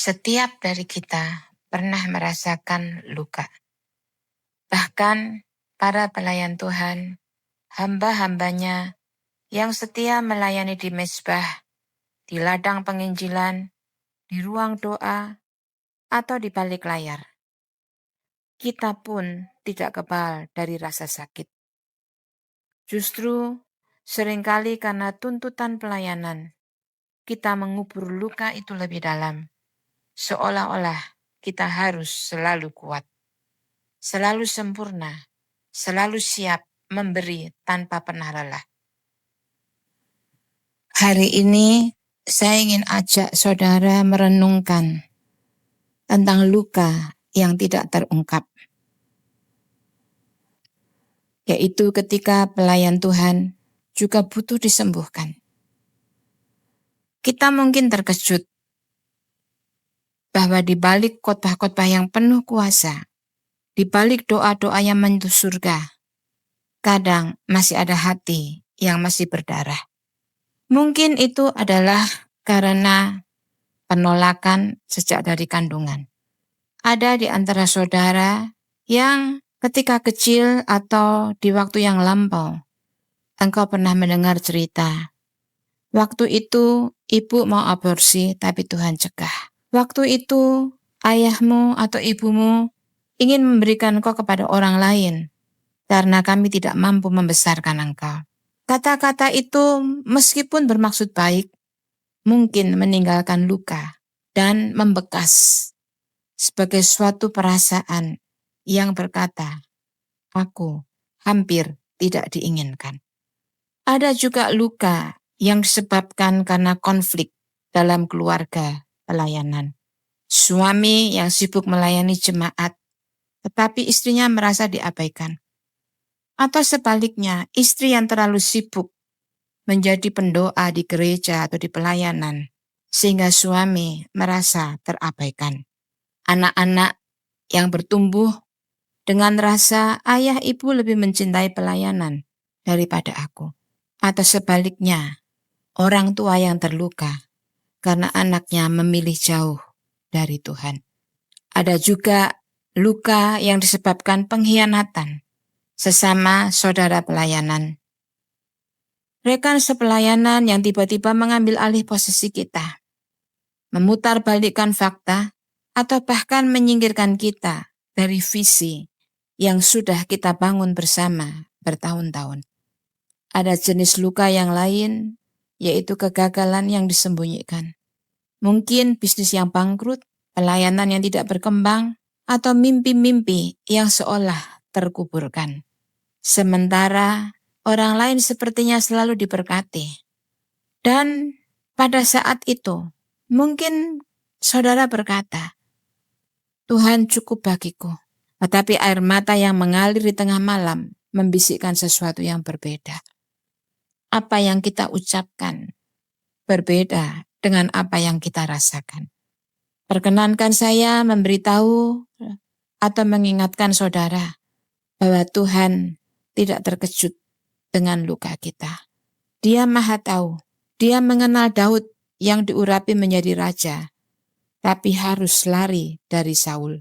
Setiap dari kita pernah merasakan luka. Bahkan para pelayan Tuhan, hamba-hambanya yang setia melayani di mezbah, di ladang penginjilan, di ruang doa, atau di balik layar. Kita pun tidak kebal dari rasa sakit. Justru seringkali karena tuntutan pelayanan, kita mengubur luka itu lebih dalam. Seolah-olah kita harus selalu kuat, selalu sempurna, selalu siap memberi tanpa pernah lelah. Hari ini saya ingin ajak saudara merenungkan tentang luka yang tidak terungkap, yaitu ketika pelayan Tuhan juga butuh disembuhkan. Kita mungkin terkejut bahwa di balik khotbah-khotbah yang penuh kuasa, di balik doa-doa yang menyentuh surga, kadang masih ada hati yang masih berdarah. Mungkin itu adalah karena penolakan sejak dari kandungan. Ada di antara saudara yang ketika kecil atau di waktu yang lampau, engkau pernah mendengar cerita. Waktu itu ibu mau aborsi tapi Tuhan cegah. Waktu itu ayahmu atau ibumu ingin memberikan engkau kepada orang lain karena kami tidak mampu membesarkan engkau. Kata-kata itu meskipun bermaksud baik, mungkin meninggalkan luka dan membekas sebagai suatu perasaan yang berkata, aku hampir tidak diinginkan. Ada juga luka yang disebabkan karena konflik dalam keluarga pelayanan. Suami yang sibuk melayani jemaat, tetapi istrinya merasa diabaikan. Atau sebaliknya, istri yang terlalu sibuk menjadi pendoa di gereja atau di pelayanan, sehingga suami merasa terabaikan. Anak-anak yang bertumbuh dengan rasa ayah ibu lebih mencintai pelayanan daripada aku. Atau sebaliknya, orang tua yang terluka karena anaknya memilih jauh dari Tuhan. Ada juga luka yang disebabkan pengkhianatan sesama saudara pelayanan. Rekan sepelayanan yang tiba-tiba mengambil alih posisi kita, memutarbalikkan fakta, atau bahkan menyingkirkan kita dari visi yang sudah kita bangun bersama bertahun-tahun. Ada jenis luka yang lain, yaitu kegagalan yang disembunyikan. Mungkin bisnis yang bangkrut, pelayanan yang tidak berkembang, atau mimpi-mimpi yang seolah terkuburkan. Sementara orang lain sepertinya selalu diberkati. Dan pada saat itu, mungkin saudara berkata, Tuhan cukup bagiku. Tetapi air mata yang mengalir di tengah malam membisikkan sesuatu yang berbeda. Apa yang kita ucapkan berbeda dengan apa yang kita rasakan. Perkenankan saya memberitahu atau mengingatkan saudara bahwa Tuhan tidak terkejut dengan luka kita. Dia Maha Tahu. Dia mengenal Daud yang diurapi menjadi raja, tapi harus lari dari Saul.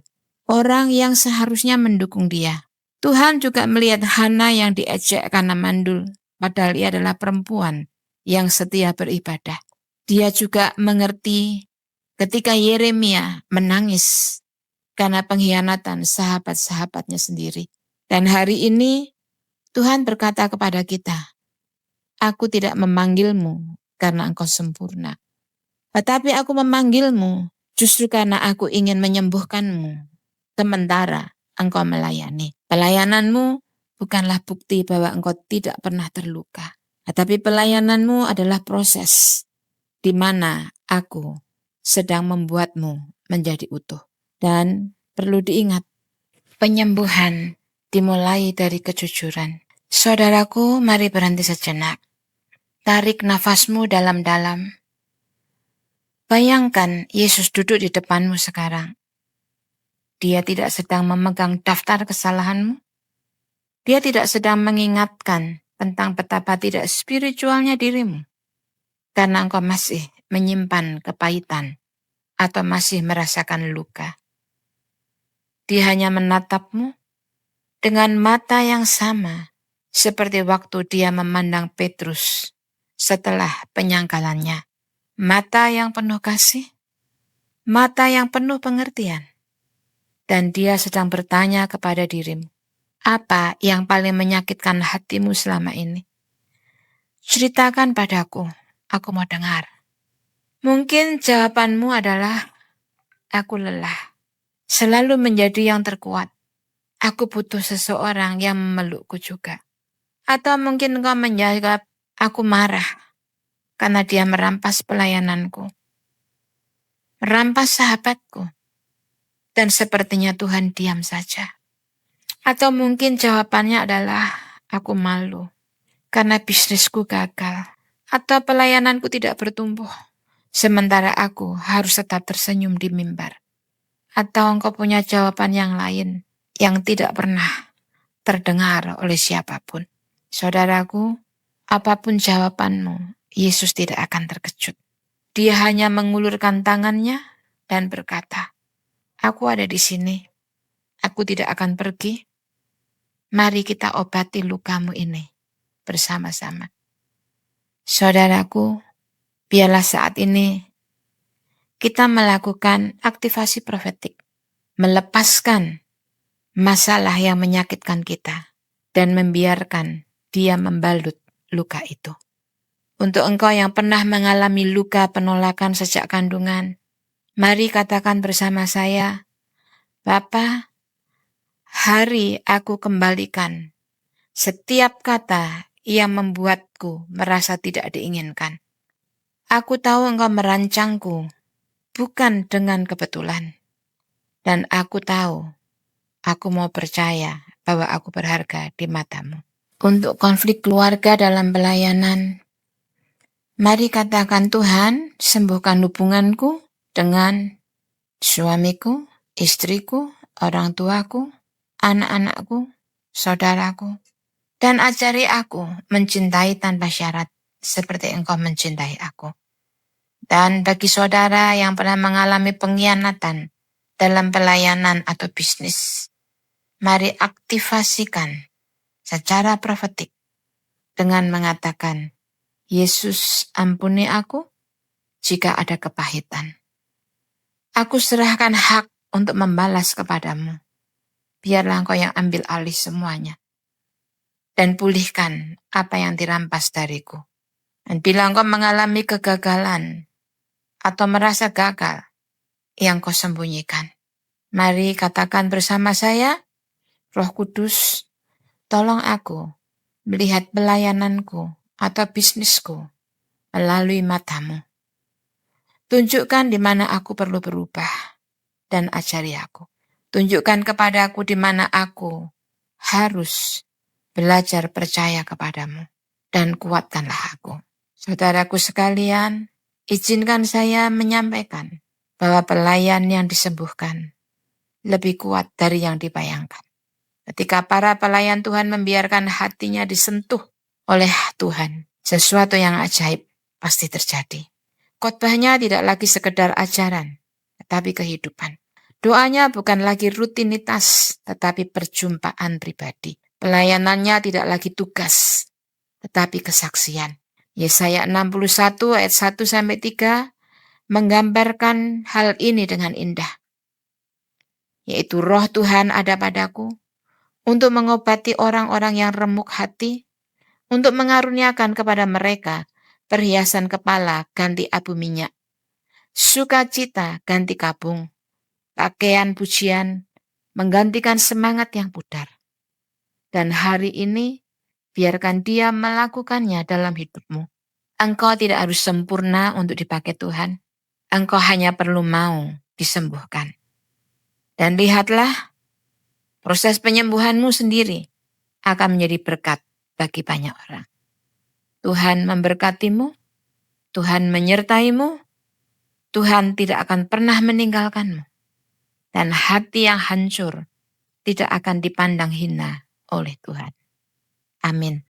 Orang yang seharusnya mendukung dia. Tuhan juga melihat Hana yang diejek karena mandul, padahal ia adalah perempuan yang setia beribadah. Dia juga mengerti ketika Yeremia menangis karena pengkhianatan sahabat-sahabatnya sendiri. Dan hari ini Tuhan berkata kepada kita, aku tidak memanggilmu karena engkau sempurna, tetapi aku memanggilmu justru karena aku ingin menyembuhkanmu sementara engkau melayani. Pelayananmu bukanlah bukti bahwa engkau tidak pernah terluka, tetapi pelayananmu adalah proses di mana aku sedang membuatmu menjadi utuh. Dan perlu diingat, penyembuhan dimulai dari kejujuran. Saudaraku, mari berhenti sejenak. Tarik nafasmu dalam-dalam. Bayangkan Yesus duduk di depanmu sekarang. Dia tidak sedang memegang daftar kesalahanmu. Dia tidak sedang mengingatkan tentang betapa tidak spiritualnya dirimu. Karena engkau masih menyimpan kepahitan atau masih merasakan luka. Dia hanya menatapmu dengan mata yang sama seperti waktu dia memandang Petrus setelah penyangkalannya. Mata yang penuh kasih, mata yang penuh pengertian. Dan dia sedang bertanya kepada dirimu, apa yang paling menyakitkan hatimu selama ini? Ceritakan padaku, aku mau dengar. Mungkin jawabanmu adalah, aku lelah, selalu menjadi yang terkuat. Aku butuh seseorang yang memelukku juga. Atau mungkin kau menjawab, aku marah karena dia merampas pelayananku, merampas sahabatku, dan sepertinya Tuhan diam saja. Atau mungkin jawabannya adalah, aku malu karena bisnisku gagal, atau pelayananku tidak bertumbuh, sementara aku harus tetap tersenyum di mimbar. Atau engkau punya jawaban yang lain yang tidak pernah terdengar oleh siapapun. Saudaraku, apapun jawabanmu, Yesus tidak akan terkejut. Dia hanya mengulurkan tangannya dan berkata, aku ada di sini, aku tidak akan pergi. Mari kita obati lukamu ini bersama-sama. Saudaraku, biarlah saat ini kita melakukan aktivasi profetik, melepaskan masalah yang menyakitkan kita dan membiarkan dia membalut luka itu. Untuk engkau yang pernah mengalami luka penolakan sejak kandungan, mari katakan bersama saya, Bapa, hari aku kembalikan setiap kata yang membuatku merasa tidak diinginkan. Aku tahu engkau merancangku bukan dengan kebetulan. Dan aku tahu, aku mau percaya bahwa aku berharga di matamu. Untuk konflik keluarga dalam pelayanan, mari katakan Tuhan, sembuhkan hubunganku dengan suamiku, istriku, orang tuaku, anak-anakku, saudaraku, dan ajari aku mencintai tanpa syarat seperti engkau mencintai aku. Dan bagi saudara yang pernah mengalami pengkhianatan dalam pelayanan atau bisnis, mari aktivasikan secara profetik dengan mengatakan, Yesus ampuni aku jika ada kepahitan. Aku serahkan hak untuk membalas kepadamu. Biarlah engkau yang ambil alih semuanya. Dan pulihkan apa yang dirampas dariku. Dan bila engkau mengalami kegagalan atau merasa gagal yang kau sembunyikan, mari katakan bersama saya, Roh Kudus, tolong aku melihat pelayananku atau bisnisku melalui matamu. Tunjukkan di mana aku perlu berubah dan ajari aku. Tunjukkan kepadaku di mana aku harus belajar percaya kepadamu dan kuatkanlah aku. Saudaraku sekalian, izinkan saya menyampaikan bahwa pelayan yang disembuhkan lebih kuat dari yang dibayangkan. Ketika para pelayan Tuhan membiarkan hatinya disentuh oleh Tuhan, sesuatu yang ajaib pasti terjadi. Khotbahnya tidak lagi sekedar ajaran, tetapi kehidupan. Doanya bukan lagi rutinitas, tetapi perjumpaan pribadi. Pelayanannya tidak lagi tugas, tetapi kesaksian. Yesaya 61 ayat 1-3 menggambarkan hal ini dengan indah. Yaitu roh Tuhan ada padaku untuk mengobati orang-orang yang remuk hati, untuk mengaruniakan kepada mereka perhiasan kepala ganti abu minyak, sukacita ganti kabung, pakaian pujian menggantikan semangat yang pudar. Dan hari ini biarkan dia melakukannya dalam hidupmu. Engkau tidak harus sempurna untuk dipakai Tuhan. Engkau hanya perlu mau disembuhkan. Dan lihatlah, proses penyembuhanmu sendiri akan menjadi berkat bagi banyak orang. Tuhan memberkatimu, Tuhan menyertaimu, Tuhan tidak akan pernah meninggalkanmu. Dan hati yang hancur tidak akan dipandang hina oleh Tuhan. Amin.